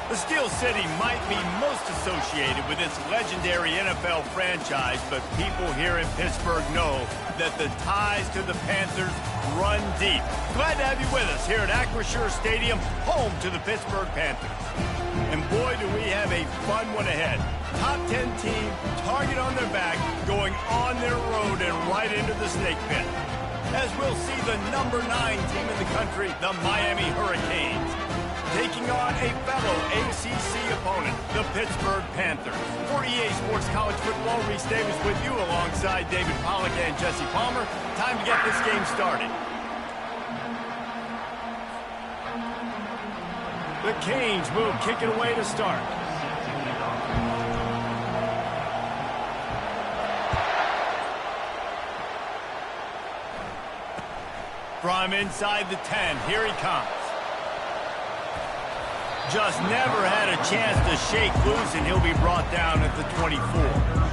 The Steel City might be most associated with its legendary NFL franchise, but people here in Pittsburgh know that the ties to the Panthers run deep. Glad to have you with us here at Acrisure Stadium, home to the Pittsburgh Panthers. And boy, do we have a fun one ahead. Top 10 team, target on their back, going on their road and right into the snake pit. As we'll see the number 9 team in the country, the Miami Hurricanes, taking on a fellow ACC opponent, the Pittsburgh Panthers. For EA Sports College Football, Reese Davis with you alongside David Pollack and Jesse Palmer. Time to get this game started. The Canes will kick it away to start. From inside the 10, here he comes. Just never had a chance to shake loose, and he'll be brought down at the 24.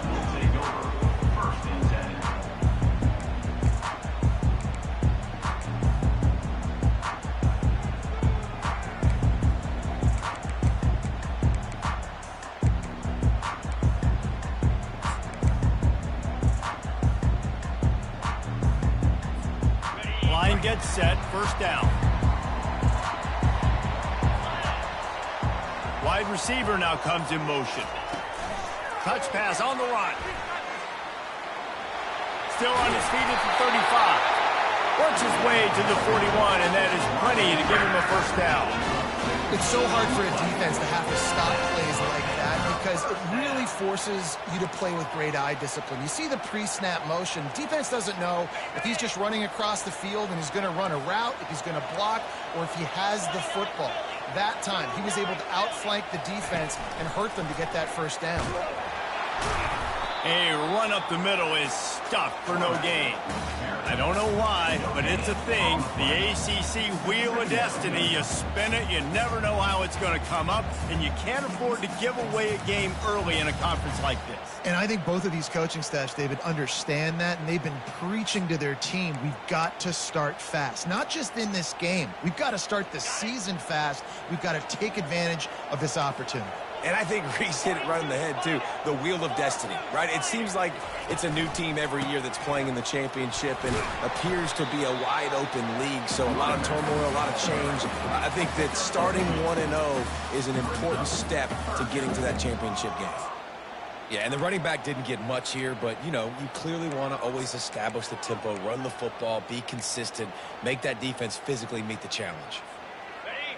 Line gets set, first down. Wide receiver now comes in motion. Touch pass on the run. Still on his feet at the 35. Works his way to the 41, and that is plenty to give him a first down. It's so hard for a defense to have to stop plays like that because it really forces you to play with great eye discipline. You see the pre-snap motion. Defense doesn't know if he's just running across the field and he's going to run a route, if he's going to block, or if he has the football. That time, he was able to outflank the defense and hurt them to get that first down. A run up the middle is stuffed for no gain. I don't know why, but it's a thing. The ACC Wheel of Destiny, you spin it, you never know how it's going to come up, and you can't afford to give away a game early in a conference like this. And I think both of these coaching staffs, David, understand that, and they've been preaching to their team, we've got to start fast. Not just in this game. We've got to start the season fast. We've got to take advantage of this opportunity. And I think Reese hit it right on the head, too. The Wheel of Destiny, right? It seems like it's a new team every year that's playing in the championship and appears to be a wide-open league. So a lot of turmoil, a lot of change. I think that starting 1-0 is an important step to getting to that championship game. Yeah, and the running back didn't get much here, but, you know, you clearly want to always establish the tempo, run the football, be consistent, make that defense physically meet the challenge.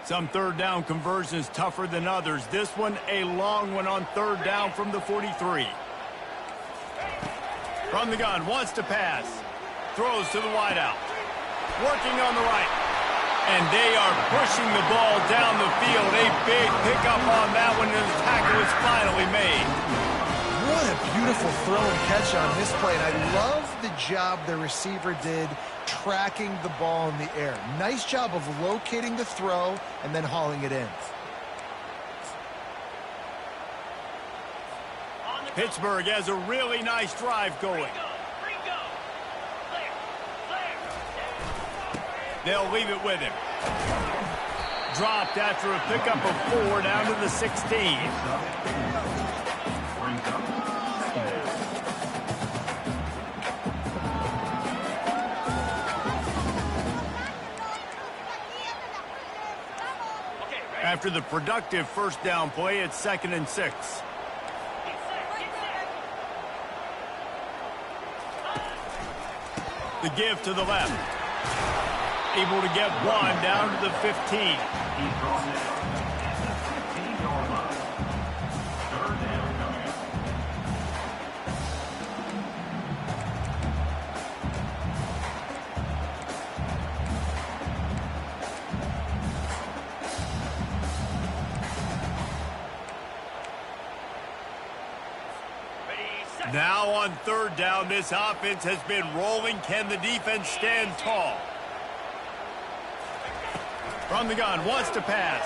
Some third down conversions tougher than others. This one, a long one on third down from the 43. From the gun, wants to pass. Throws to the wideout. Working on the right. And they are pushing the ball down the field. A big pickup on that one, and the tackle is finally made. What a beautiful throw and catch on this play. And I love the job the receiver did tracking the ball in the air. Nice job of locating the throw and then hauling it in. Pittsburgh has a really nice drive going. They'll leave it with him. Dropped after a pickup of 4 down to the 16. After the productive first down play, it's 2nd and 6. The give to the left. Able to get 1 down to the 15. Now on third down, this offense has been rolling. Can the defense stand tall? From the gun, wants to pass.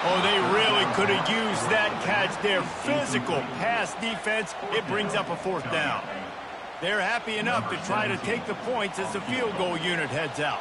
Oh, they really could have used that catch there. Physical pass defense. It brings up a 4th down. They're happy enough to try to take the points as the field goal unit heads out.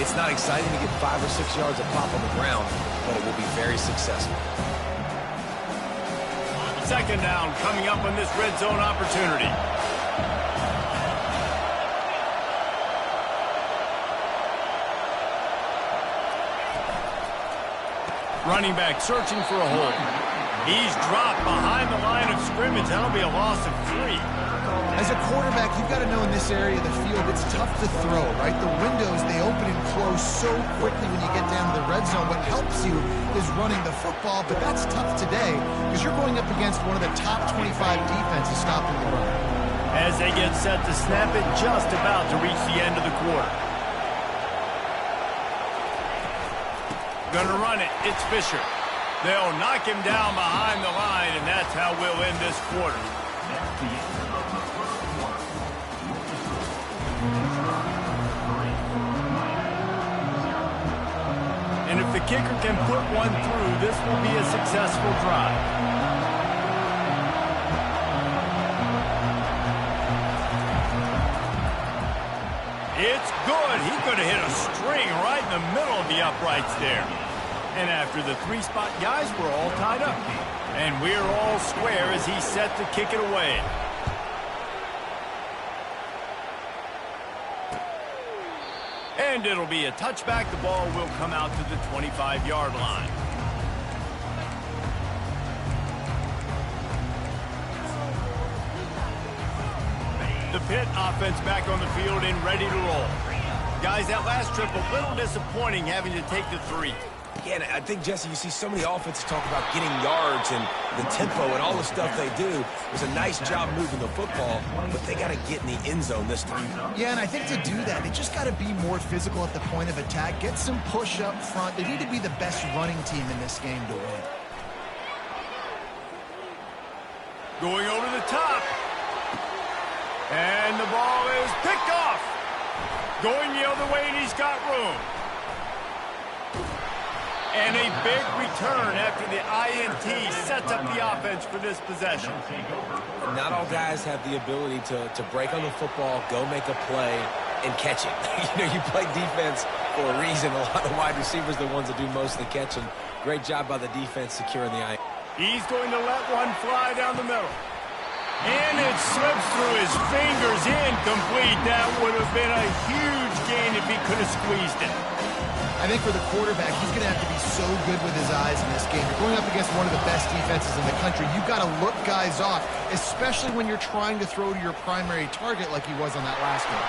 It's not exciting to get 5 or 6 yards of pop on the ground, but it will be very successful. Second down coming up on this red zone opportunity. Running back searching for a hole. He's dropped behind the line of scrimmage. That'll be a loss of 3. As a quarterback, you've got to know in this area of the field, it's tough to throw, right? The windows, they open and close so quickly when you get down to the red zone. What helps you is running the football, but that's tough today because you're going up against one of the top 25 defenses stopping the run. As they get set to snap it, just about to reach the end of the quarter. Gonna run it. It's Fisher. They'll knock him down behind the line, and that's how we'll end this quarter. And if the kicker can put one through, this will be a successful drive. It's good. He could have hit a string right in the middle of the uprights there. And after the 3-spot guys, we're all tied up. And we're all square as he's set to kick it away. And it'll be a touchback. The ball will come out to the 25-yard line. The Pitt offense back on the field and ready to roll. Guys, that last trip a little disappointing having to take the 3. Yeah, and I think, Jesse, you see so many offenses talk about getting yards and the tempo and all the stuff they do. It was a nice job moving the football, but they got to get in the end zone this time. Yeah, and I think to do that, they just got to be more physical at the point of attack, get some push up front. They need to be the best running team in this game to win. Going over the top. And the ball is picked off. Going the other way, and he's got room. And a big return after the INT sets up the offense for this possession. Not all guys have the ability to break on the football, go make a play, and catch it. You play defense for a reason. A lot of wide receivers are the ones that do most of the catching. Great job by the defense securing the INT. He's going to let one fly down the middle. And it slips through his fingers, incomplete. That would have been a huge gain if he could have squeezed it. I think for the quarterback, he's going to have to be so good with his eyes in this game. You're going up against one of the best defenses in the country. You've got to look guys off, especially when you're trying to throw to your primary target like he was on that last one.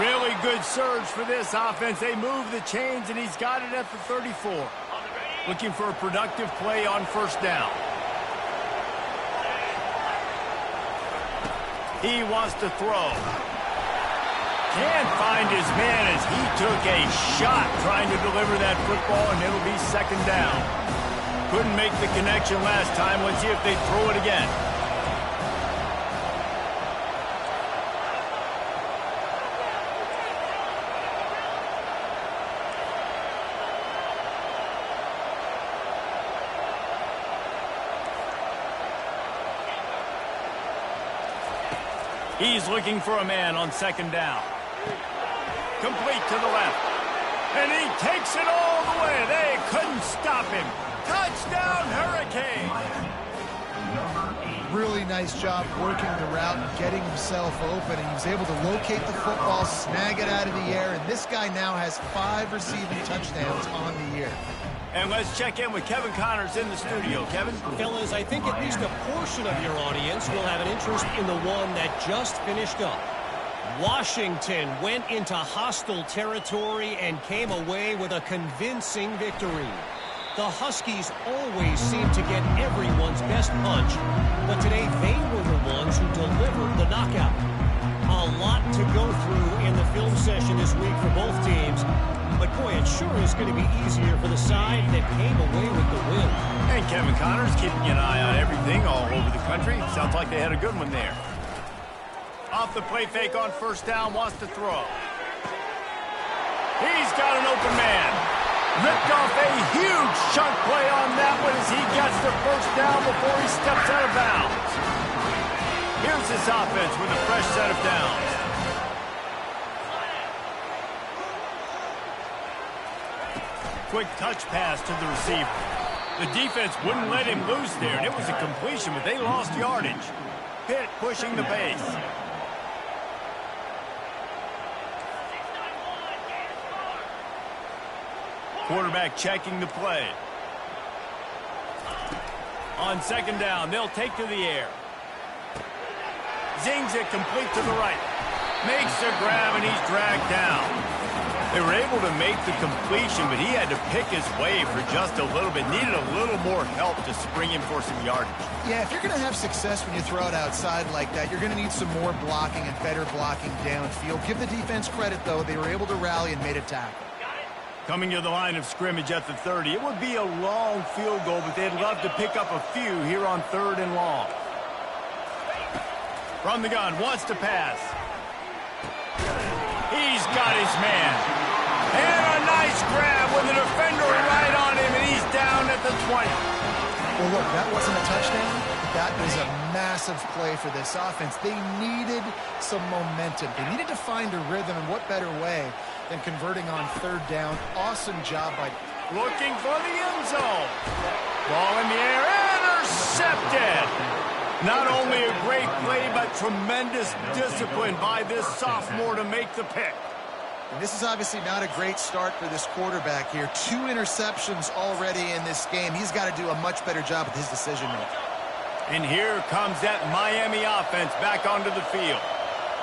Really good surge for this offense. They move the chains, and he's got it at the 34. Looking for a productive play on first down. He wants to throw. Can't find his man as he took a shot trying to deliver that football, and it'll be second down. Couldn't make the connection last time. Let's see if they throw it again. He's looking for a man on second down. Complete to the left. And he takes it all the way. They couldn't stop him. Touchdown, Hurricane. Really nice job working the route and getting himself open. And he was able to locate the football, snag it out of the air. And this guy now has 5 receiving touchdowns on the year. And let's check in with Kevin Connors in the studio. Kevin? Fellas, I think at least a portion of your audience will have an interest in the one that just finished up. Washington went into hostile territory and came away with a convincing victory. The Huskies always seem to get everyone's best punch, but today they were the ones who delivered the knockout. A lot to go through in the film session this week for both teams. But, boy, it sure is going to be easier for the side that came away with the win. And Kevin Connors keeping an eye on everything all over the country. Sounds like they had a good one there. Off the play fake on first down, wants to throw. He's got an open man. Ripped off a huge chunk play on that one as he gets the first down before he steps out of bounds. Here's this offense with a fresh set of downs. quick touch pass to the receiver. The defense wouldn't let him loose there, and it was a completion, but they lost yardage. Pitt pushing the pace. Quarterback checking the play. On second down, they'll take to the air. Zings it complete to the right. Makes the grab, and he's dragged down. They were able to make the completion, but he had to pick his way for just a little bit. Needed a little more help to spring him for some yardage. Yeah, if you're going to have success when you throw it outside like that, you're going to need some more blocking and better blocking downfield. Give the defense credit, though. They were able to rally and made a tackle. Coming to the line of scrimmage at the 30. It would be a long field goal, but they'd love to pick up a few here on 3rd and long. From the gun, wants to pass. He's got his man. And a nice grab with a defender right on him, and he's down at the 20. Well, look, that wasn't a touchdown. That was a massive play for this offense. They needed some momentum. They needed to find a rhythm, and what better way than converting on 3rd down. Awesome job by... Looking for the end zone. Ball in the air, intercepted. Not only a great play, but tremendous discipline by this sophomore to make the pick. And this is obviously not a great start for this quarterback here. 2 interceptions already in this game. He's got to do a much better job with his decision-making. And here comes that Miami offense back onto the field.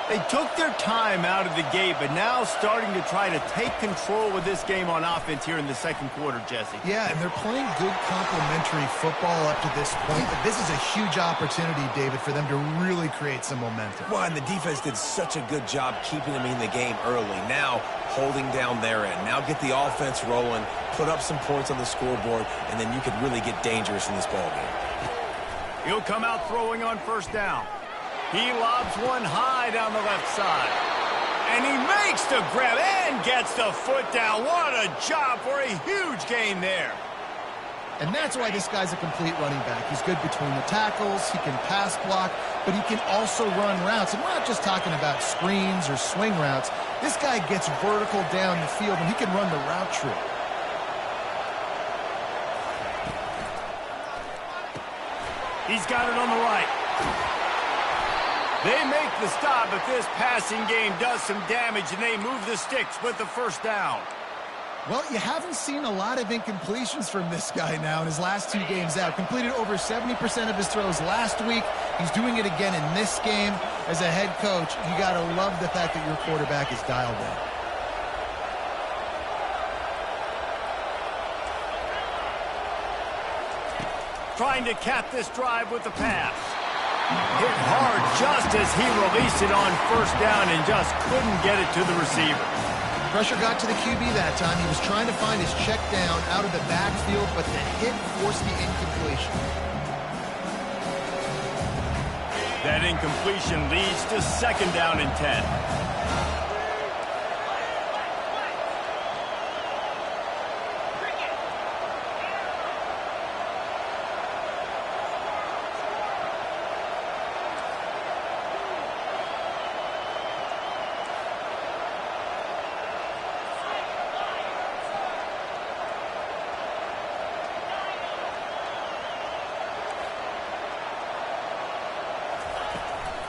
They took their time out of the gate, but now starting to try to take control of this game on offense here in the 2nd quarter, Jesse. Yeah, and they're playing good complementary football up to this point, but this is a huge opportunity, David, for them to really create some momentum. Well, and the defense did such a good job keeping them in the game early. Now, holding down their end. Now get the offense rolling, put up some points on the scoreboard, and then you could really get dangerous in this ballgame. He'll come out throwing on 1st down. He lobs one high down the left side. And he makes the grab and gets the foot down. What a job for a huge gain there. And that's why this guy's a complete running back. He's good between the tackles, he can pass block, but he can also run routes. And we're not just talking about screens or swing routes. This guy gets vertical down the field, and he can run the route tree. He's got it on the right. They make the stop, but this passing game does some damage, and they move the sticks with the 1st down. Well, you haven't seen a lot of incompletions from this guy now in his last 2 games out. Completed over 70% of his throws last week. He's doing it again in this game. As a head coach, you got to love the fact that your quarterback is dialed in. Trying to cap this drive with the pass. Hit hard just as he released it on 1st down and just couldn't get it to the receiver. Pressure got to the QB that time. He was trying to find his check down out of the backfield, but the hit forced the incompletion. That incompletion leads to 2nd down and 10.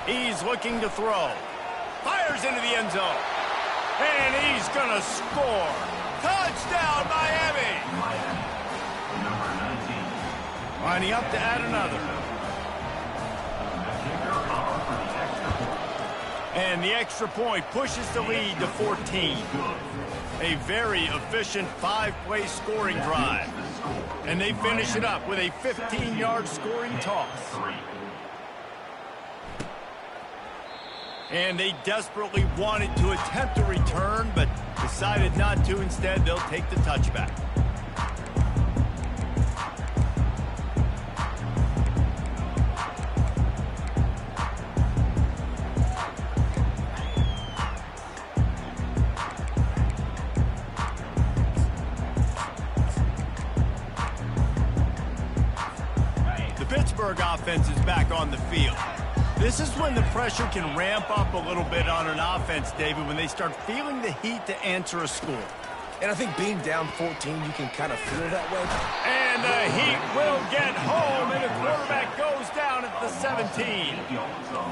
He's looking to throw. Fires into the end zone. And he's going to score. Touchdown, Miami. Lining up to add another. And the extra point pushes the lead to 14. A very efficient 5-play scoring drive. And they finish it up with a 15-yard scoring toss. And they desperately wanted to attempt a return, but decided not to. Instead, they'll take the touchback. The Pittsburgh offense is back on the field. This is when the pressure can ramp up a little bit on an offense, David, when they start feeling the heat to answer a score. And I think being down 14, you can kind of feel that way. And the Heat will get home, and the quarterback goes down at the 17.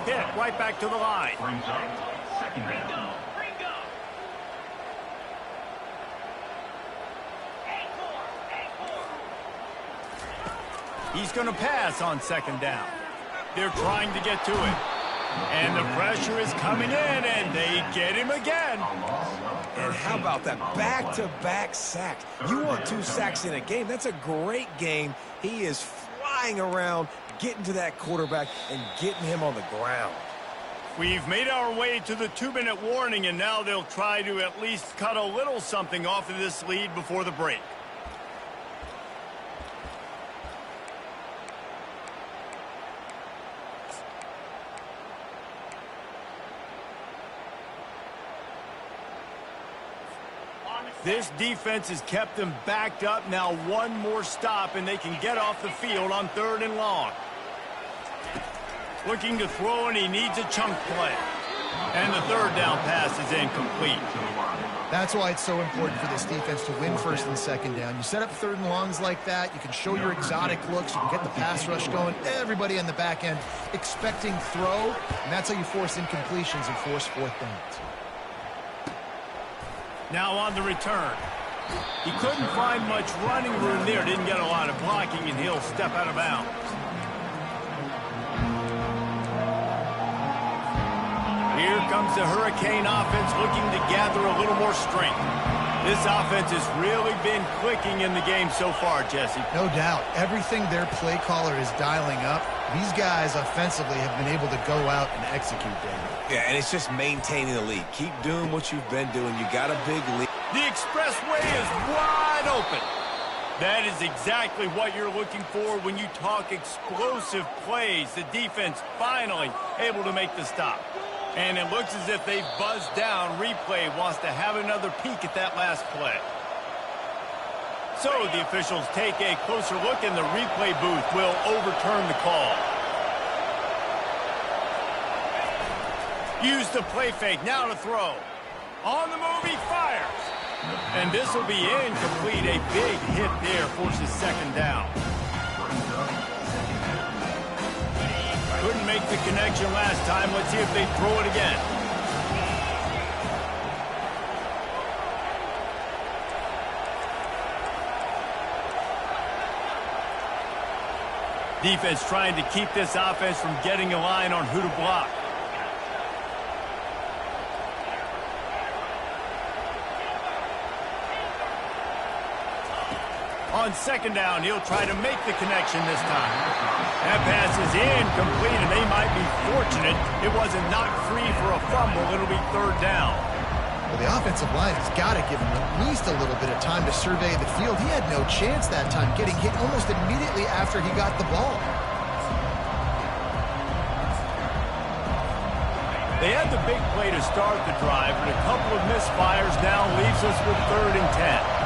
Hit right back to the line. He's going to pass on second down. They're trying to get to it. And the pressure is coming in, and they get him again. And how about that back-to-back sacks? You want 2 sacks in a game. That's a great game. He is flying around, getting to that quarterback and getting him on the ground. We've made our way to the 2-minute warning, and now they'll try to at least cut a little something off of this lead before the break. This defense has kept them backed up. Now one more stop, and they can get off the field on 3rd and long. Looking to throw, and he needs a chunk play. And the 3rd down pass is incomplete. That's why it's so important for this defense to win 1st and 2nd down. You set up 3rd and longs like that. You can show your exotic looks. You can get the pass rush going. Everybody on the back end expecting throw, and that's how you force incompletions and force 4th downs. Now on the return. He couldn't find much running room there. Didn't get a lot of blocking, and he'll step out of bounds. Here comes the Hurricane offense looking to gather a little more strength. This offense has really been clicking in the game so far, Jesse. No doubt. Everything their play caller is dialing up, these guys offensively have been able to go out and execute, David. Yeah, and it's just maintaining the lead. Keep doing what you've been doing. You got a big lead. The expressway is wide open. That is exactly what you're looking for when you talk explosive plays. The defense finally able to make the stop. And it looks as if they've buzzed down. Replay wants to have another peek at that last play. So the officials take a closer look, and the replay booth will overturn the call. Use the play fake, now to throw. On the move, he fires. And this will be incomplete. A big hit there forces 2nd down. Couldn't make the connection last time. Let's see if they throw it again. Defense trying to keep this offense from getting a line on who to block. On 2nd down, he'll try to make the connection this time. That pass is incomplete, and they might be fortunate it wasn't knocked free for a fumble. It'll be 3rd down. Well, the offensive line has got to give him at least a little bit of time to survey the field. He had no chance that time, getting hit almost immediately after he got the ball. They had the big play to start the drive, but a couple of misfires now leaves us with 3rd and 10.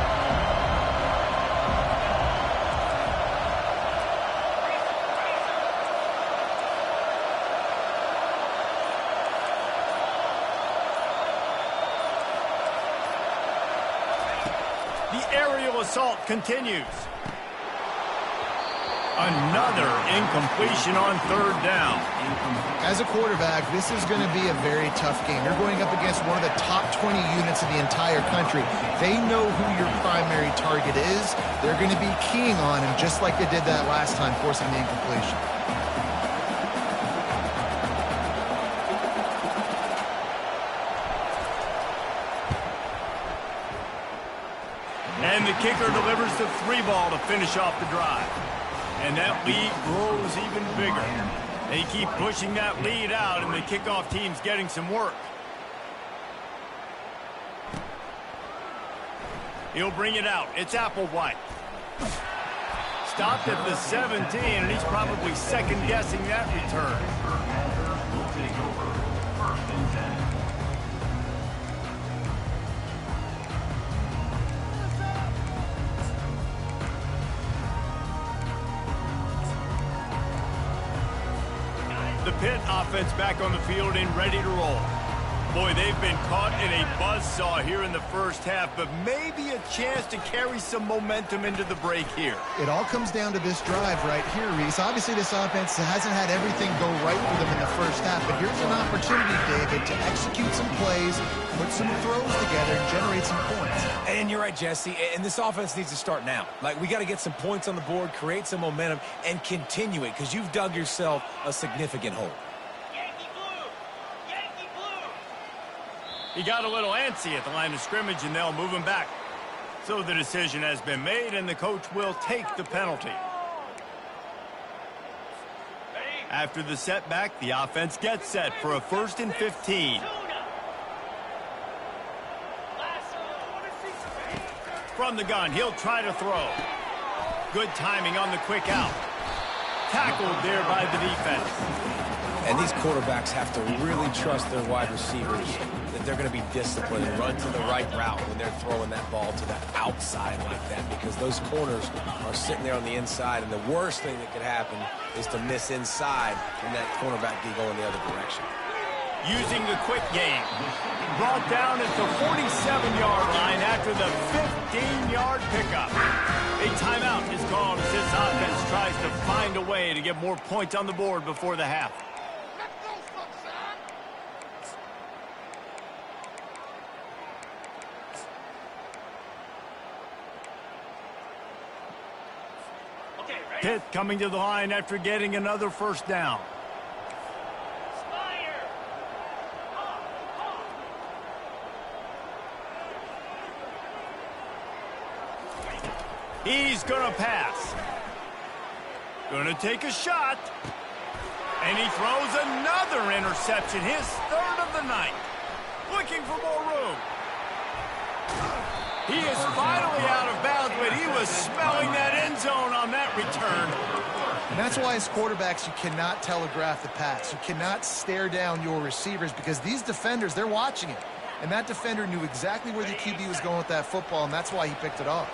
Assault continues. Another incompletion on 3rd down. As a quarterback, this is going to be a very tough game. You're going up against one of the top 20 units in the entire country. They know who your primary target is. They're going to be keying on him just like they did that last time, forcing the incompletion. And the kicker delivers the 3-ball to finish off the drive. And that lead grows even bigger. They keep pushing that lead out, and the kickoff team's getting some work. He'll bring it out. It's Applewhite. Stopped at the 17, and he's probably second-guessing that return. The Pitt offense back on the field and ready to roll. Boy, they've been caught in a buzzsaw here in the first half, but maybe a chance to carry some momentum into the break here. It all comes down to this drive right here, Reese. Obviously, this offense hasn't had everything go right for them in the first half, but here's an opportunity, David, to execute some plays, put some throws together, and generate some points. And you're right, Jesse, and this offense needs to start now. Like, we got to get some points on the board, create some momentum, and continue it, because you've dug yourself a significant hole. He got a little antsy at the line of scrimmage, and they'll move him back. So the decision has been made, and the coach will take the penalty. After the setback, the offense gets set for a 1st and 15. From the gun, he'll try to throw. Good timing on the quick out. Tackled there by the defense. And these quarterbacks have to really trust their wide receivers that they're going to be disciplined and run to the right route when they're throwing that ball to the outside like that, because those corners are sitting there on the inside, and the worst thing that could happen is to miss inside and that cornerback be going the other direction. Using the quick game. Brought down at the 47-yard line after the 15-yard pickup. A timeout is called as this offense tries to find a way to get more points on the board before the half. Pitt coming to the line after getting another first down. He's going to pass. Going to take a shot. And he throws another interception, his 3rd of the night. Looking for more room. He is finally out of bounds, but he was smelling that end zone on that return. And that's why as quarterbacks, you cannot telegraph the pass. You cannot stare down your receivers, because these defenders, they're watching it. And that defender knew exactly where the QB was going with that football, and that's why he picked it off.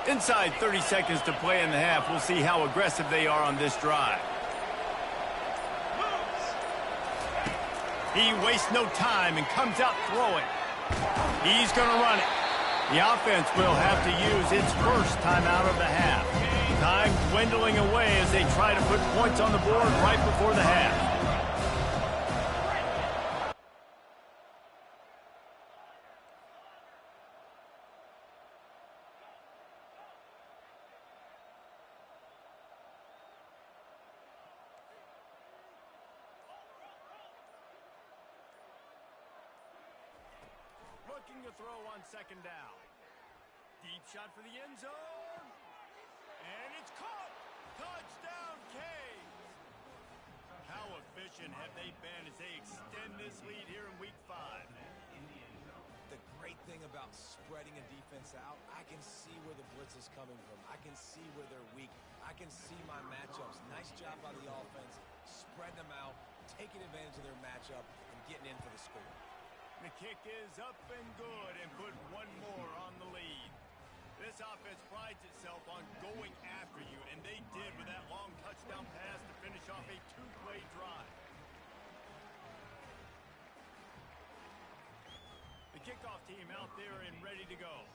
Inside 30 seconds to play in the half. We'll see how aggressive they are on this drive. He wastes no time and comes out throwing. He's going to run it. The offense will have to use its first timeout of the half. Time dwindling away as they try to put points on the board right before the half. Looking to throw on 2nd down. Deep shot for the end zone. And it's caught. Touchdown, Canes. How efficient have they been as they extend this lead here in Week 5? The great thing about spreading a defense out, I can see where the blitz is coming from. I can see where they're weak. I can see my matchups. Nice job by the offense, spreading them out, taking advantage of their matchup, and getting in for the score. The kick is up and good, and put one more on the lead. This offense prides itself on going after you, and they did with that long touchdown pass to finish off a 2-play drive. The kickoff team out there and ready to go.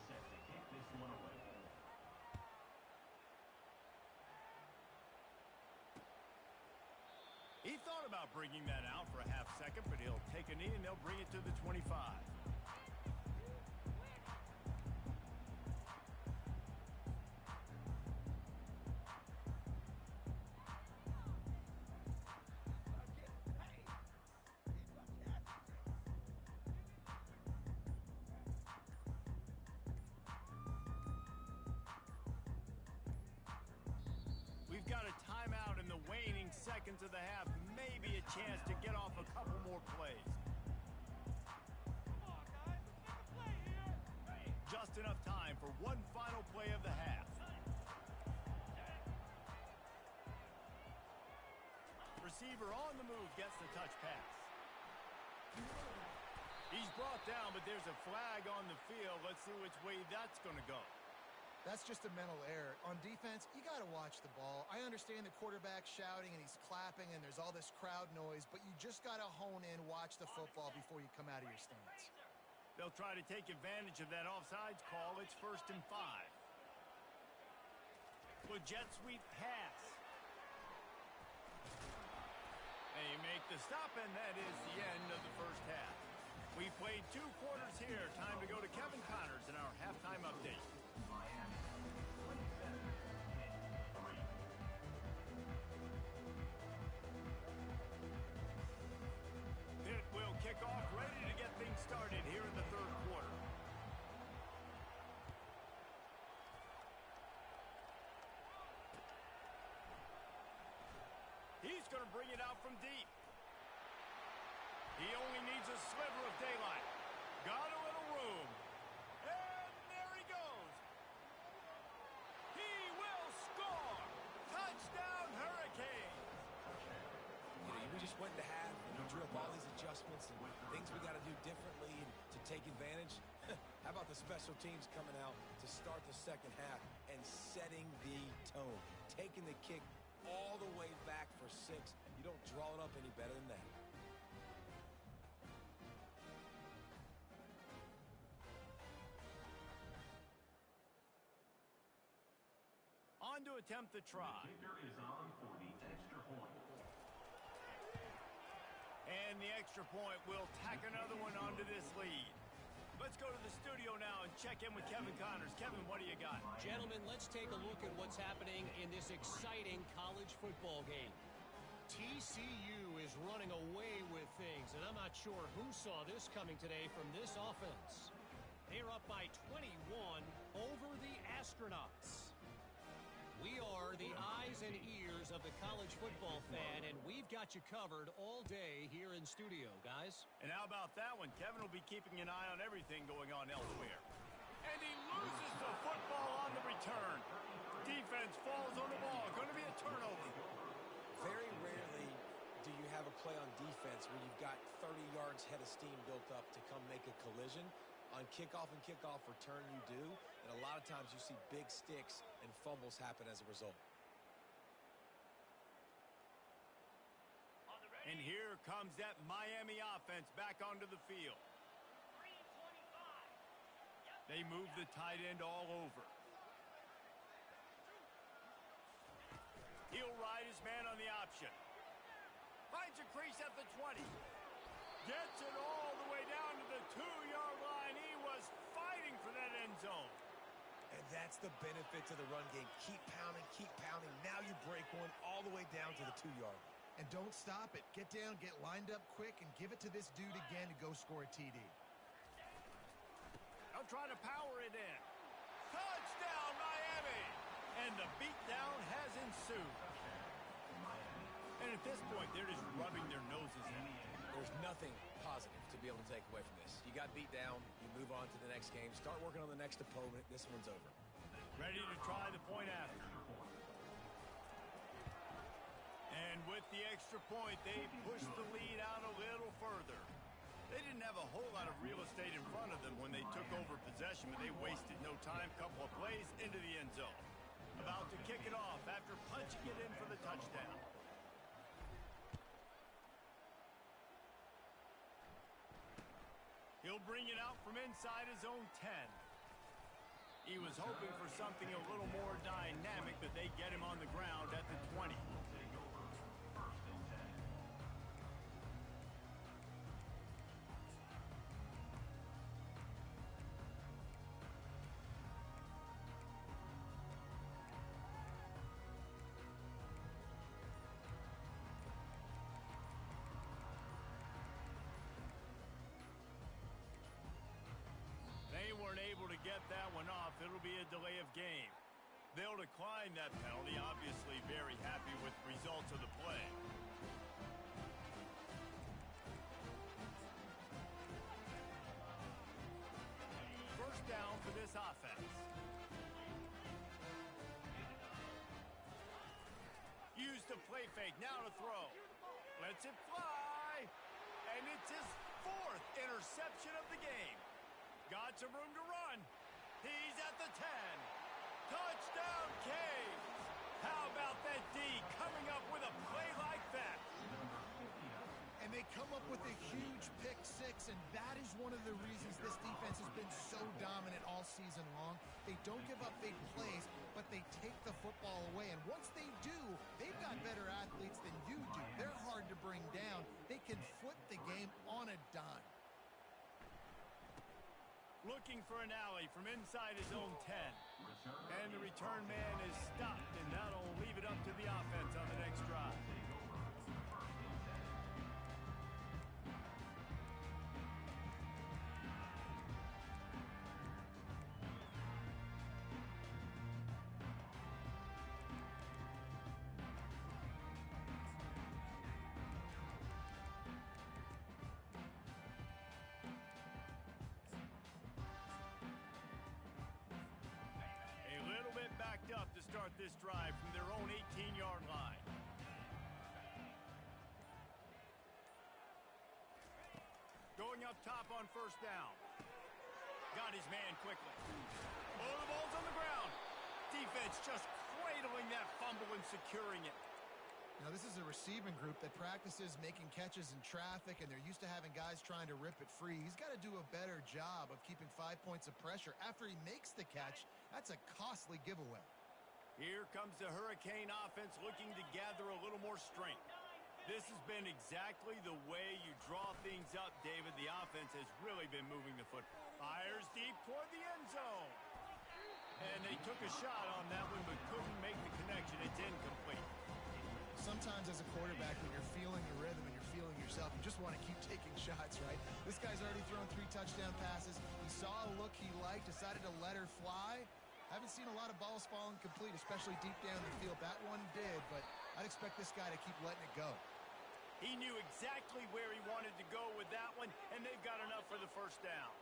He thought about bringing that out for a half second, but he'll take a knee and they'll bring it to the 25. We've got a timeout in the waning seconds of the half. Maybe a chance to get off a couple more plays. Just enough time for one final play of the half. Receiver on the move gets the touch pass. He's brought down, but there's a flag on the field. Let's see which way that's going to go. That's just a mental error. On defense, you got to watch the ball. I understand the quarterback shouting and he's clapping and there's all this crowd noise, but you just got to hone in, watch the football before you come out of your stance. They'll try to take advantage of that offsides call. It's 1st and 5. With jet sweep pass. They make the stop, and that is the end of the first half. We played 2 quarters here. Time to go to Kevin Connors in our halftime update. Pitt will kick off, ready to get things started here in the 3rd quarter. He's going to bring it out from deep. He only needs a sliver of daylight. Got a little room. And there he goes. He will score. Touchdown, Hurricanes. We just went to half and we drew up all these adjustments and things we got to do differently and to take advantage. How about the special teams coming out to start the second half and setting the tone, taking the kick all the way back for 6. You don't draw it up any better than that. On to attempt the try. The kicker is on for the extra point. And the extra point will tack another one onto this lead. Let's go to the studio now and check in with Kevin Connors. Kevin, what do you got? Gentlemen, let's take a look at what's happening in this exciting college football game. TCU is running away with things, and I'm not sure who saw this coming today from this offense. They're up by 21 over the Astronauts. We are the eyes and ears of the college football fan, and we've got you covered all day here in studio, guys. And how about that one? Kevin will be keeping an eye on everything going on elsewhere. And he loses the football on the return. Defense falls on the ball. Going to be a turnover. Very rarely do you have a play on defense where you've got 30 yards head of steam built up to come make a collision. On kickoff and kickoff return, you do. And a lot of times you see big sticks and fumbles happen as a result. And here comes that Miami offense back onto the field. They move the tight end all over. He'll ride his man on the option. Finds a crease at the 20. Gets it all the way down to the 2-yard line. He was fighting for that end zone. And that's the benefit to the run game. Keep pounding, keep pounding. Now you break one all the way down to the 2-yard. And don't stop it. Get down, get lined up quick, and give it to this dude again to go score a TD. They'll try to power it in. Touchdown, Miami! And the beatdown has ensued. And at this point, they're just rubbing their noses in. There's nothing positive to be able to take away from this. You got beat down, you move on to the next game, start working on the next opponent. This one's over. Ready to try the point after. And with the extra point, they push the lead out a little further. They didn't have a whole lot of real estate in front of them when they took over possession, but they wasted no time. Couple of plays into the end zone. About to kick it off after punching it in for the touchdown. He'll bring it out from inside his own 10. He was hoping for something a little more dynamic, but they get him on the ground at the 20. They weren't able to get that one off. It'll be a delay of game. They'll decline that penalty, obviously very happy with the results of the play. First down for this offense. Used the play fake, now to throw. Lets it fly. And it's his 4th interception of the game. Got some room to run. He's at the 10. Touchdown, Canes! How about that D coming up with a play like that? And they come up with a huge pick six, and that is one of the reasons this defense has been so dominant all season long. They don't give up big plays, but they take the football away. And once they do, they've got better athletes than you do. They're hard to bring down. They can flip the game on a dime. Looking for an alley from inside his own 10. And the return man is stopped, and that'll leave it up to the offense on the next drive. Backed up to start this drive from their own 18-yard line. Going up top on first down. Got his man quickly. Oh, the ball's on the ground. Defense just cradling that fumble and securing it. Now, this is a receiving group that practices making catches in traffic, and they're used to having guys trying to rip it free. He's got to do a better job of keeping 5 points of pressure after he makes the catch. That's a costly giveaway. Here comes the Hurricane offense looking to gather a little more strength. This has been exactly the way you draw things up, David. The offense has really been moving the football. Fires deep toward the end zone. And they took a shot on that one, but couldn't make the connection. It's incomplete. Sometimes as a quarterback, when you're feeling the rhythm and you're feeling yourself, you just want to keep taking shots, right? This guy's already thrown 3 touchdown passes. He saw a look he liked, decided to let her fly. Haven't seen a lot of balls falling complete, especially deep down the field. That one did, but I'd expect this guy to keep letting it go. He knew exactly where he wanted to go with that one, and they've got enough for the first down.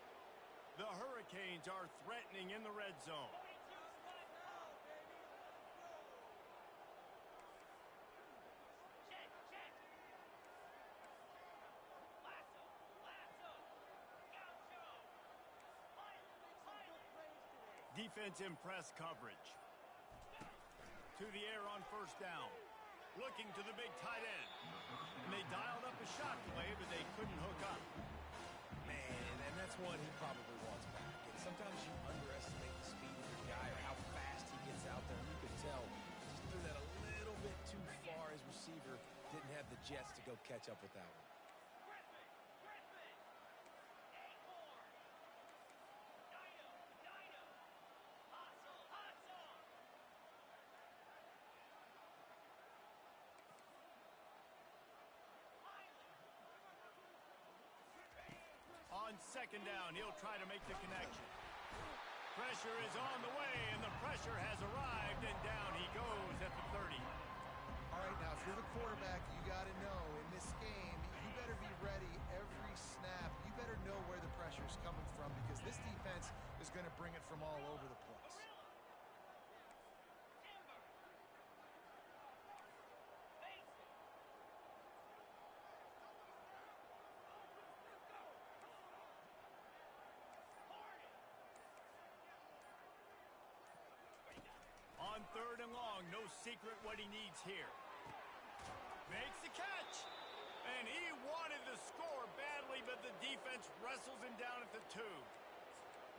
The Hurricanes are threatening in the red zone. Defense in press coverage. To the air on first down. Looking to the big tight end. And they dialed up a shot play, but they couldn't hook up. Man, and that's one he probably wants back. And sometimes you underestimate the speed of your guy or how fast he gets out there. And you could tell he just threw that a little bit too far. His receiver didn't have the jets to go catch up with that one. On second down, he'll try to make the connection. Pressure is on the way, and the pressure has arrived, and down he goes at the 30. All right, now, if you're the quarterback, you got to know in this game, you better be ready every snap. You better know where the pressure is coming from because this defense is going to bring it from all over the place. On third and long, no secret what he needs here. Makes the catch. And he wanted the score badly, but the defense wrestles him down at the 2.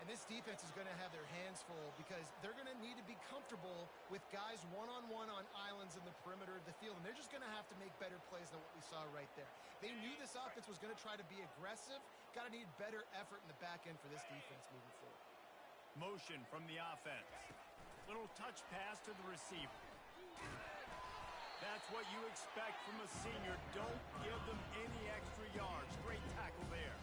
And this defense is going to have their hands full because they're going to need to be comfortable with guys one-on-one on islands in the perimeter of the field. And they're just going to have to make better plays than what we saw right there. They knew this offense was going to try to be aggressive. Got to need better effort in the back end for this defense moving forward. Motion from the offense. Little touch pass to the receiver. That's what you expect from a senior. Don't give them any extra yards. Great tackle there.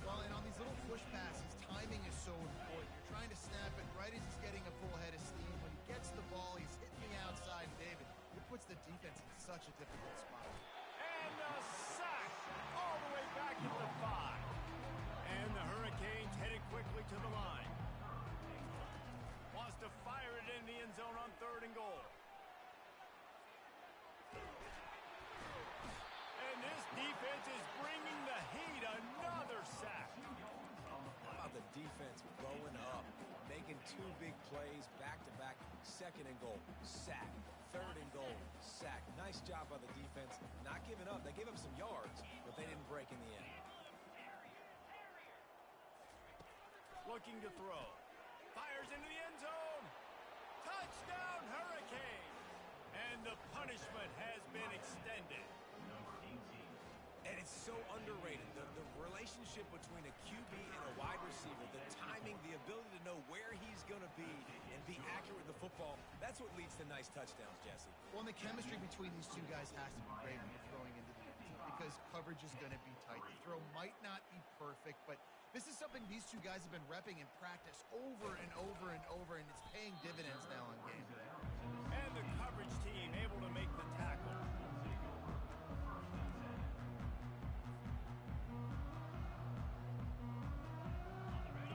Well, and on these little push passes, timing is so important. You're trying to snap it right as he's getting a full head of steam. When he gets the ball, he's hitting the outside. David, it puts the defense in such a difficult spot. And a sack all the way back at the 5. And the Hurricanes headed quickly to the line. Wants to fire it in the end zone on third and goal. And this defense is bringing the heat. Another sack. How about the defense blowing up, making 2 big plays back-to-back 2nd and goal, sack. 3rd and goal, sack. Nice job by the defense. Not giving up. They gave up some yards, but they didn't break in the end. Looking to throw. Fires into the end zone. Touchdown, Hurricane. And the punishment has been extended. Number 18. And it's so underrated. The relationship between a QB and a wide receiver, the timing, the ability to know where he's going to be and be accurate with the football, that's what leads to nice touchdowns, Jesse. Well, and the chemistry between these two guys has to be great when you're throwing into the end zone because coverage is going to be tight. The throw might not be perfect, but this is something these two guys have been repping in practice over and over and over, and it's paying dividends now on game. And the coverage team able to make the tackle.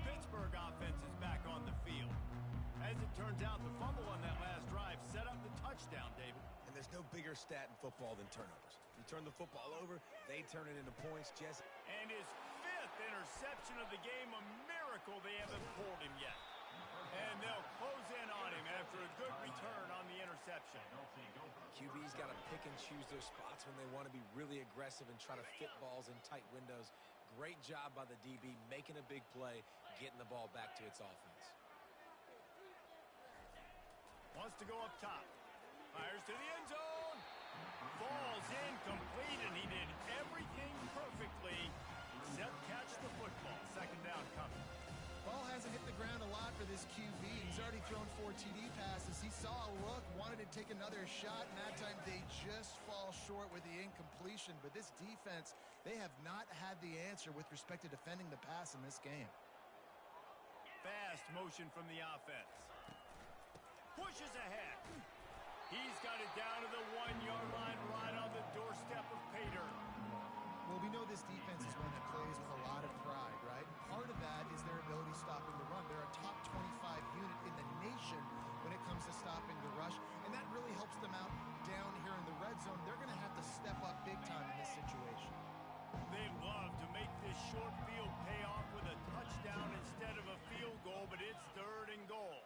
Pittsburgh offense is back on the field. As it turns out, the fumble on that last drive set up the touchdown, David. And there's no bigger stat in football than turnovers. You turn the football over, they turn it into points, Jesse. And his 5th interception of the game, a miracle they haven't pulled him yet. And they'll close in on him after a good return on the interception. QB's got to pick and choose their spots when they want to be really aggressive and try to fit balls in tight windows. Great job by the DB making a big play, getting the ball back to its offense. Wants to go up top. Fires to the end zone. Falls incomplete, and he did everything perfectly except catch the football. 2nd down coming. Ball hasn't hit the ground a lot for this QB. He's already thrown 4 TD passes. He saw a look, wanted to take another shot, and that time they just fall short with the incompletion. But this defense, they have not had the answer with respect to defending the pass in this game. Fast motion from the offense. Pushes ahead. He's got it down to the 1-yard line right on the doorstep of Pater. Well, we know this defense is one that plays with a lot of pride, right? Part of that is their ability stopping the run. They're a top 25 unit in the nation when it comes to stopping the rush, and that really helps them out down here in the red zone. They're going to have to step up big time in this situation. They love to make this short field pay off with a touchdown instead of a field goal, but it's 3rd and goal.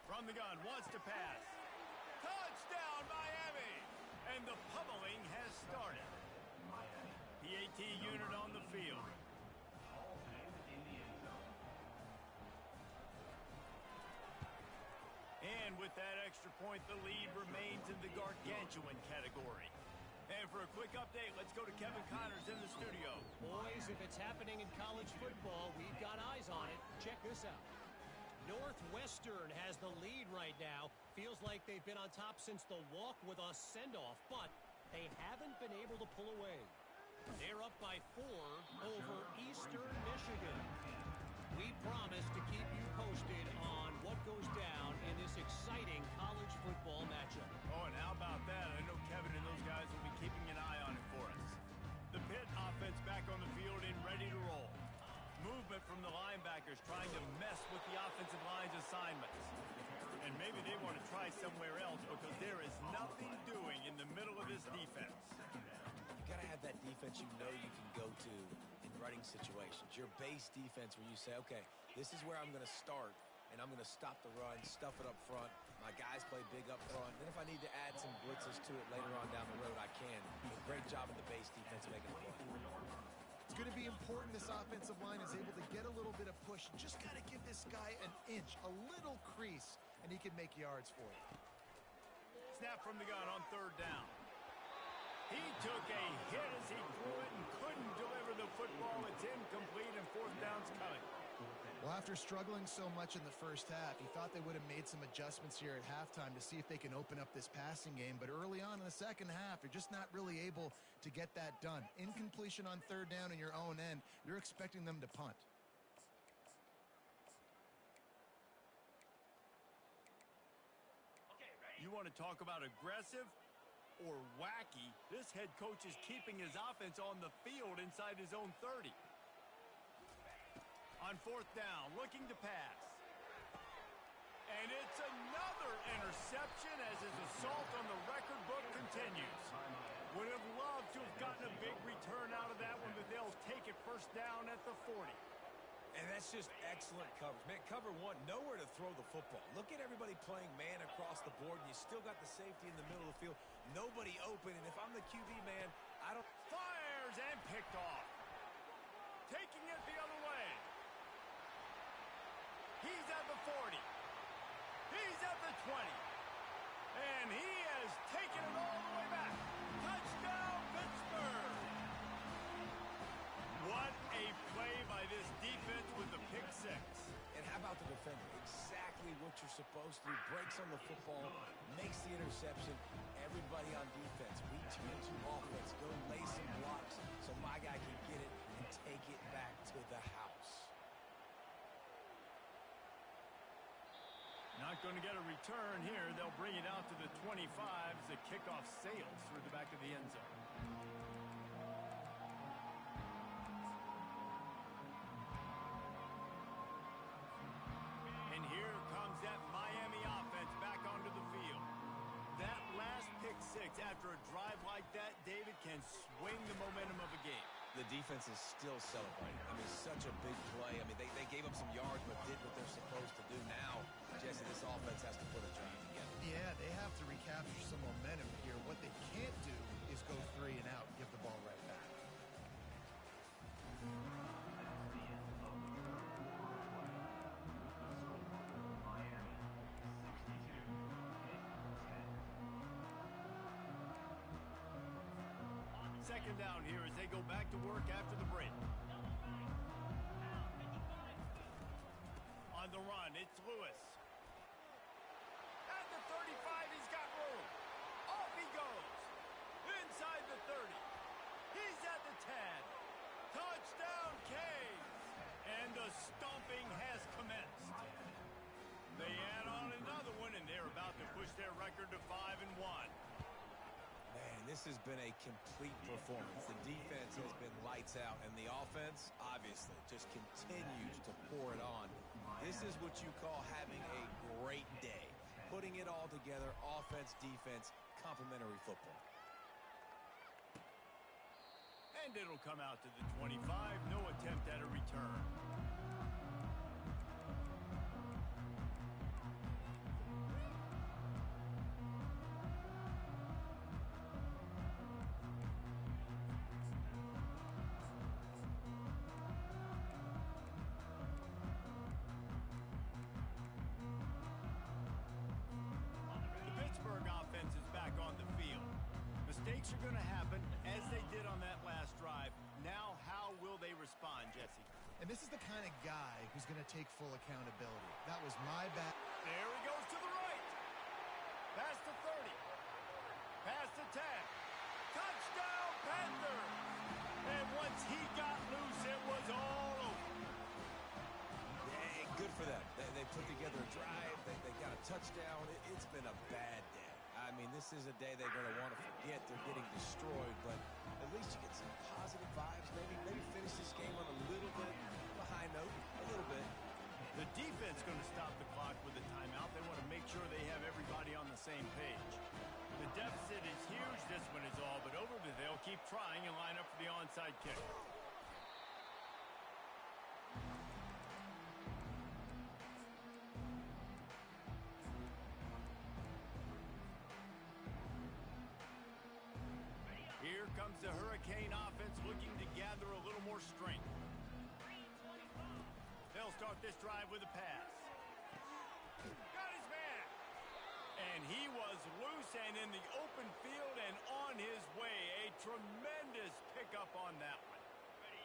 From the gun, wants to pass. Touchdown, Miami! And the pummeling has started. PAT unit on the field. And with that extra point, the lead remains in the gargantuan category. And for a quick update, let's go to Kevin Connors in the studio. Boys, if it's happening in college football, we've got eyes on it. Check this out. Northwestern has the lead right now. Feels like they've been on top since the walk with a send-off, but they haven't been able to pull away. They're up by 4 over Eastern Michigan. We promise to keep you posted on what goes down in this exciting college football matchup. Oh, and how about that? I know Kevin and those guys will be keeping an eye on it for us. The Pitt offense back on the field and ready to roll. Movement from the linebackers trying to mess with the offensive line's assignments. And maybe they want to try somewhere else because there is nothing doing in the middle of this defense. You got to have that defense you know you can go to in running situations. Your base defense where you say, okay, this is where I'm going to start, and I'm going to stop the run, stuff it up front. My guys play big up front. Then if I need to add some blitzes to it later on down the road, I can. But great job of the base defense making a play. It's going to be important this offensive line is able to get a little bit of push. Just got to give this guy an inch, a little crease, and he can make yards for it. Snap from the gun on 3rd down. He took a hit as he threw it and couldn't deliver the football. It's incomplete and 4th down's coming. Well, after struggling so much in the first half, he thought they would have made some adjustments here at halftime to see if they can open up this passing game. But early on in the second half, they're just not really able to get that done. Incompletion on 3rd down in your own end, you're expecting them to punt. You want to talk about aggressive or wacky? This head coach is keeping his offense on the field inside his own 30. On 4th down, looking to pass. And it's another interception as his assault on the record book continues. Would have loved to have gotten a big return out of that one, but they'll take it 1st down at the 40. And that's just excellent coverage. Man, cover one, nowhere to throw the football. Look at everybody playing man across the board, and you still got the safety in the middle of the field. Nobody open, and if I'm the QB, man, I don't... Fires and picked off. Taking it the other way. He's at the 40. He's at the 20. And he has taken it all the way back. Touchdown, Pittsburgh. What a play by this defense with the pick six. And how about the defender? Exactly what you're supposed to do. Breaks on the football, makes the interception. Everybody on defense, we turn to offense. Go lay some blocks so my guy can get it and take it back to the house. Not going to get a return here. They'll bring it out to the 25 as the kickoff sails through the back of the end zone. And here comes that Miami offense back onto the field. That last pick six after a drive like that, David, can swing the momentum of a game. The defense is still celebrating. I mean, such a big play. I mean, they gave up some yards but did what they're supposed to do. Now, Jesse, this offense has to put a drive together. Yeah, they have to recapture some momentum here. What they can't do is go 3 and out and give the ball right back. Miami, 62, 10. Second down here as they go back to work after the break. On the run, it's Lewis. At the 35, he's got room. Off he goes. Inside the 30. He's at the 10. Touchdown, Canes. And the stomping has commenced. They add on another one, and they're about to push their record to 5-1. Man, this has been a complete performance. The defense has been lights out, and the offense, obviously, just continues to pour it on. This is what you call having a great day. Putting it all together, offense, defense, complementary football. And it'll come out to the 25. No attempt at a return. Offense is back on the field. Mistakes are going to happen, as they did on that last drive. Now, how will they respond, Jesse? And this is the kind of guy who's going to take full accountability. That was my bad. There he goes to the right. Past the 30. Past the 10. Touchdown, Panthers! And once he got loose, it was all over. Yeah, good for them. They put together a drive. They got a touchdown. It's been a bad day. I mean, this is a day they're going to want to forget. They're getting destroyed, but at least you get some positive vibes. Maybe finish this game on a little bit of a high note, a little bit. The defense going to stop the clock with a timeout. They want to make sure they have everybody on the same page. The deficit is huge. This one is all but over, but they'll keep trying and line up for the onside kick. Here comes the Hurricane offense looking to gather a little more strength. They'll start this drive with a pass. Got his man. And he was loose and in the open field and on his way. A tremendous pickup on that one.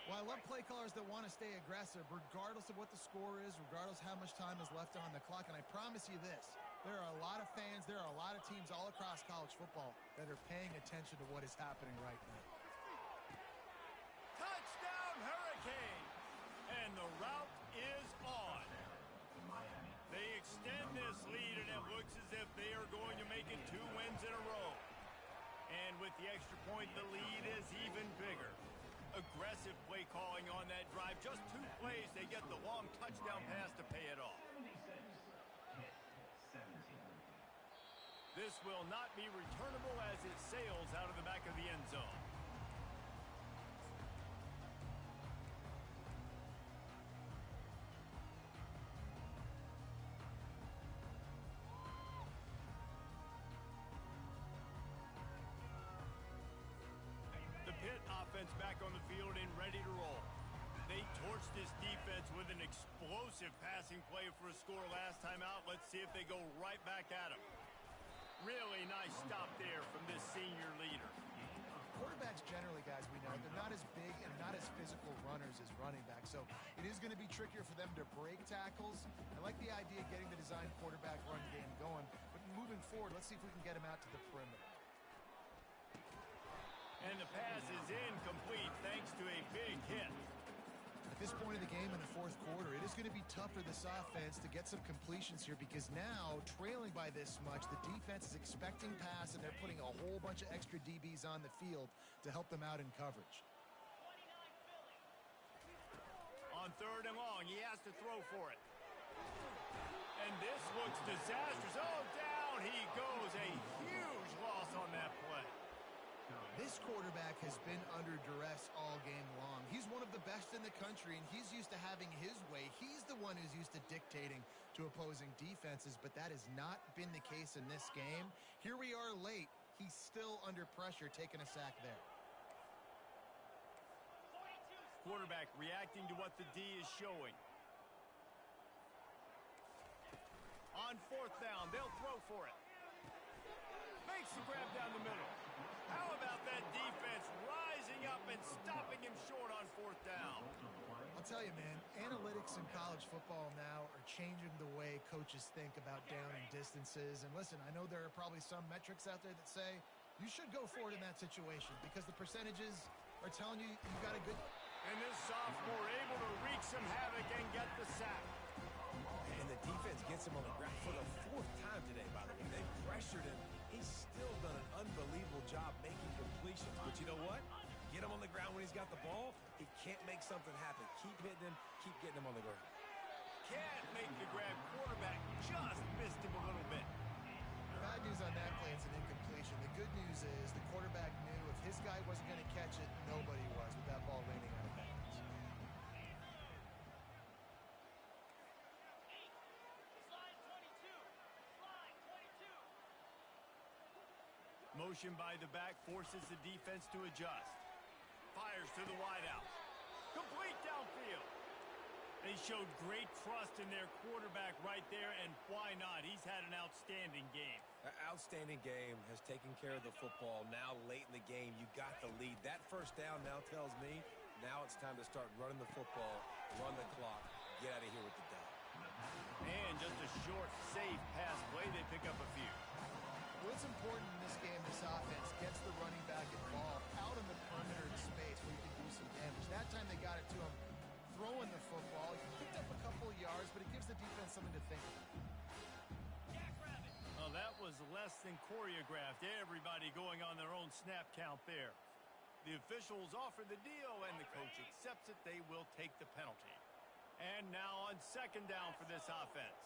Well, I love play callers that want to stay aggressive, regardless of what the score is, regardless how much time is left on the clock. And I promise you this, there are a lot of fans, there are a lot of teams all across college football that are paying attention to what is happening right now. Touchdown, Hurricane! And the route is on. They extend this lead, and it looks as if they are going to make it 2 wins in a row. And with the extra point, the lead is even bigger. Aggressive play calling on that drive. Just 2 plays, they get the long touchdown pass to pay it off. 76-17. This will not be returnable as it sails out of the back of the end zone. torched this defense with an explosive passing play for a score last time out. Let's see if they go right back at him. Really nice stop there from this senior leader. Quarterbacks generally, guys, we know, they're not as big and not as physical runners as running backs, so it is going to be trickier for them to break tackles. I like the idea of getting the design quarterback run game going, but moving forward, let's see if we can get him out to the perimeter. And the pass is incomplete thanks to a big hit. At this point of the game in the fourth quarter, it is going to be tough for this offense to get some completions here because now, trailing by this much, the defense is expecting pass and they're putting a whole bunch of extra DBs on the field to help them out in coverage. On 3rd and long, he has to throw for it. And this looks disastrous. Oh, down he goes. A huge loss on that play. This quarterback has been under duress all game long. He's one of the best in the country, and he's used to having his way. He's the one who's used to dictating to opposing defenses, but that has not been the case in this game. Here we are late. He's still under pressure, taking a sack there. Quarterback reacting to what the D is showing. On 4th down, they'll throw for it. Makes the grab down the middle. How about that defense rising up and stopping him short on 4th down? I'll tell you, man, analytics in college football now are changing the way coaches think about down and distances. And listen, I know there are probably some metrics out there that say you should go for it in that situation because the percentages are telling you you got a good... And this sophomore able to wreak some havoc and get the sack. And the defense gets him on the ground for the 4th time today, by the way. They pressured him. He's still done an unbelievable job making completions. But you know what? Get him on the ground when he's got the ball. He can't make something happen. Keep hitting him. Keep getting him on the ground. Can't make the grab. Quarterback just missed him a little bit. Bad news on that play, it's an incompletion. The good news is the quarterback knew if his guy wasn't going to catch it, nobody was with that ball raining out of bounds. Motion by the back forces the defense to adjust. Fires to the wideout. Complete downfield. They showed great trust in their quarterback right there, and why not? He's had an outstanding game. An outstanding game, has taken care of the football. Now late in the game, you got the lead. That 1st down now tells me now it's time to start running the football, run the clock, get out of here with the dub. And just a short, safe pass play. They pick up a few. What's important in this game, this offense gets the running back involved out in the perimeter of the space where you can do some damage. That time they got it to him throwing the football. He picked up a couple of yards, but it gives the defense something to think about. Well, that was less than choreographed. Everybody going on their own snap count there. The officials offer the deal, and the coach accepts it. They will take the penalty. And now on 2nd down for this offense.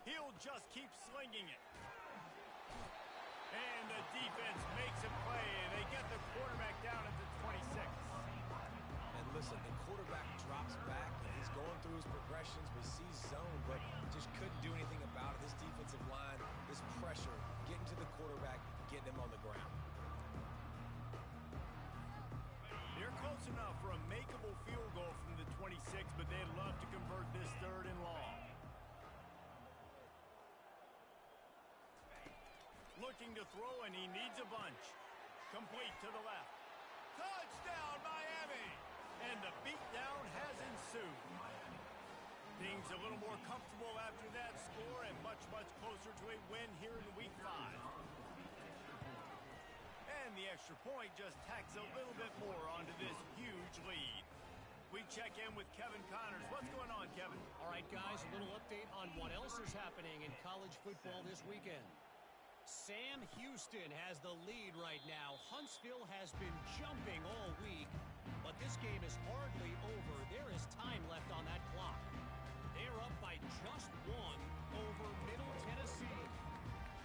He'll just keep slinging it. And the defense makes a play, and they get the quarterback down at the 26. And listen, the quarterback drops back, and he's going through his progressions. We see zone, but just couldn't do anything about it. This defensive line, this pressure, getting to the quarterback, getting him on the ground. They're close enough for a makeable field goal from the 26, but they'd love to convert this 3rd and long. Looking to throw, and he needs a bunch. Complete to the left. Touchdown, Miami! And the beatdown has ensued. Things a little more comfortable after that score and much, much closer to a win here in Week 5. And the extra point just tacks a little bit more onto this huge lead. We check in with Kevin Connors. What's going on, Kevin? All right, guys, a little update on what else is happening in college football this weekend. Sam Houston has the lead right now. Huntsville has been jumping all week, but this game is hardly over. There is time left on that clock. They're up by just 1 over Middle Tennessee.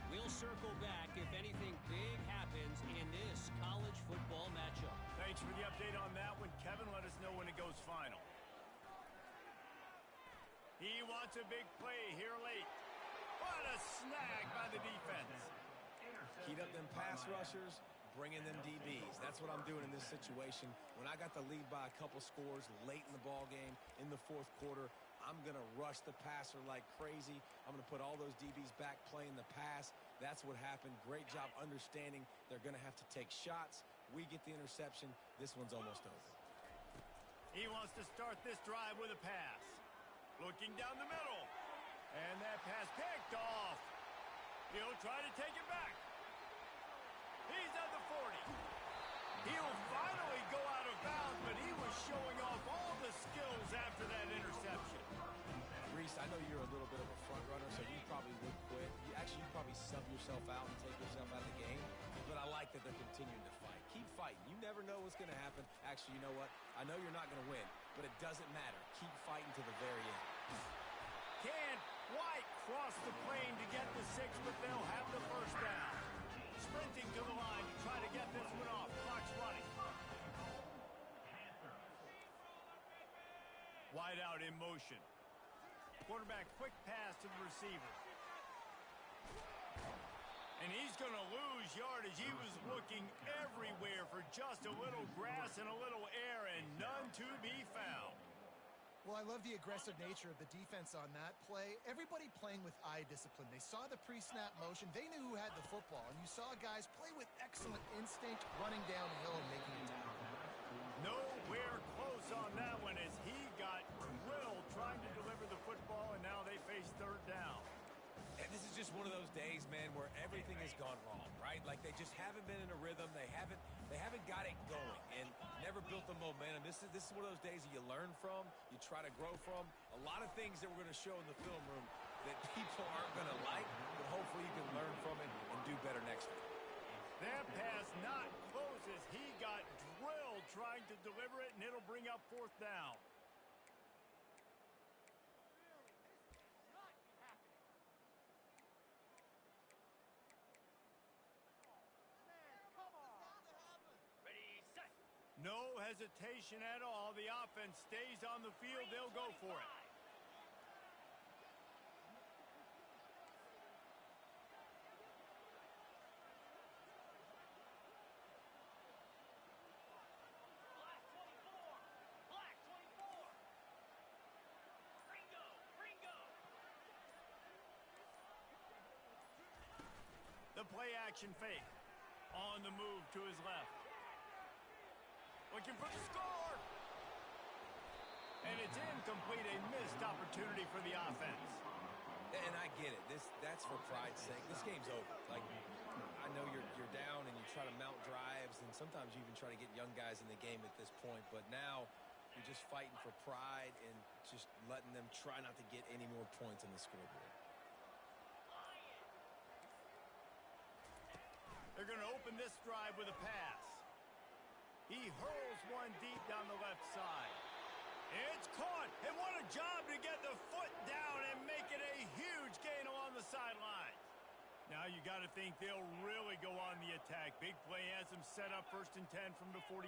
We'll circle back if anything big happens in this college football matchup. Thanks for the update on that one, Kevin. Let us know when it goes final. He wants a big play here late. What a snag by the defense. Heat up them pass rushers, bring in them DBs. That's what I'm doing in this situation. When I got the lead by a couple scores late in the ball game, in the fourth quarter, I'm going to rush the passer like crazy. I'm going to put all those DBs back playing the pass. That's what happened. Great job understanding they're going to have to take shots. We get the interception. This one's almost over. He wants to start this drive with a pass. Looking down the middle. And that pass picked off. He'll try to take it back. He's at the 40. He'll finally go out of bounds, but he was showing off all the skills after that interception. Reese, I know you're a little bit of a front runner, so you probably would quit. You probably sub yourself out and take yourself out of the game. But I like that they're continuing to fight. Keep fighting. You never know what's going to happen. Actually, you know what? I know you're not going to win, but it doesn't matter. Keep fighting to the very end. Can White cross the plane to get the 6, but they'll have the first down. Sprinting to the line to try to get this one off. Clock's running. Wide out in motion. Quarterback quick pass to the receiver. And he's going to lose yardage. He was looking everywhere for just a little grass and a little air, and none to be found. Well, I love the aggressive nature of the defense on that play. Everybody playing with eye discipline. They saw the pre-snap motion. They knew who had the football. And you saw guys play with excellent instinct, running downhill and making a tackle. Nowhere close on that one as he got drilled trying to deliver the football, and now they face third down. And this is just one of those days, man, where everything has gone wrong, right? Like they just haven't been in a rhythm. They haven't got it going and never built the momentum. This is one of those days that you learn from, you try to grow from. A lot of things that we're going to show in the film room that people aren't going to like, but hopefully you can learn from it and do better next time. That pass not close as he got drilled trying to deliver it, and it'll bring up fourth down. No hesitation at all. The offense stays on the field. They'll go for it. Black 24. Black 24. Ringo. The play action fake. On the move to his left. Looking for the score. And it's incomplete, a missed opportunity for the offense. And I get it. That's for pride's sake. This game's over. Like, I know you're down and you try to mount drives, and sometimes you even try to get young guys in the game at this point. But now you're just fighting for pride and just letting them try not to get any more points on the scoreboard. They're going to open this drive with a pass. He hurls one deep down the left side. It's caught, and what a job to get the foot down and make it a huge gain along the sideline. Now you got to think they'll really go on the attack. Big play has them set up 1st and 10 from the 48.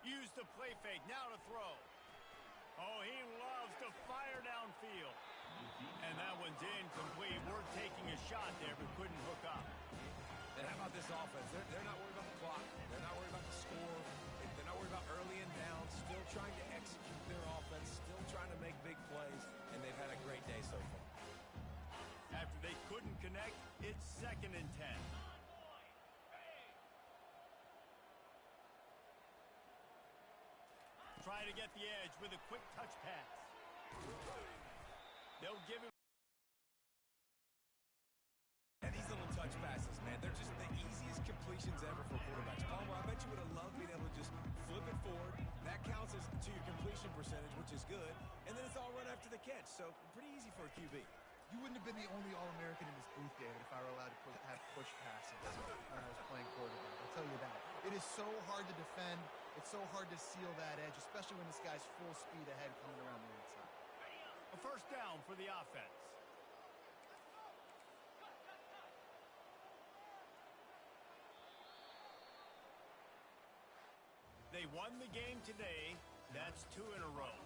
Use the play fake, now to throw. Oh, he loves to fire downfield. And that one's incomplete. We're taking a shot there, but couldn't hook up. And how about this offense? They're not worried about the clock. They're not worried about the score. They're not worried about early and down. Still trying to execute their offense. Still trying to make big plays. And they've had a great day so far. After they couldn't connect, it's 2nd and 10. Try to get the edge with a quick touch pass. They'll give him. And these little touch passes, man, they're just the easiest completions ever for quarterbacks. Palmer, I bet you would have loved being able to just flip it forward. That counts as to your completion percentage, which is good. And then it's all run after the catch. So pretty easy for a QB. You wouldn't have been the only All-American in this booth, David, if I were allowed to have push passes when I was playing quarterback. I'll tell you that. It is so hard to defend. It's so hard to seal that edge, especially when this guy's full speed ahead coming around the inside. A first down for the offense. They won the game today. That's 2 in a row.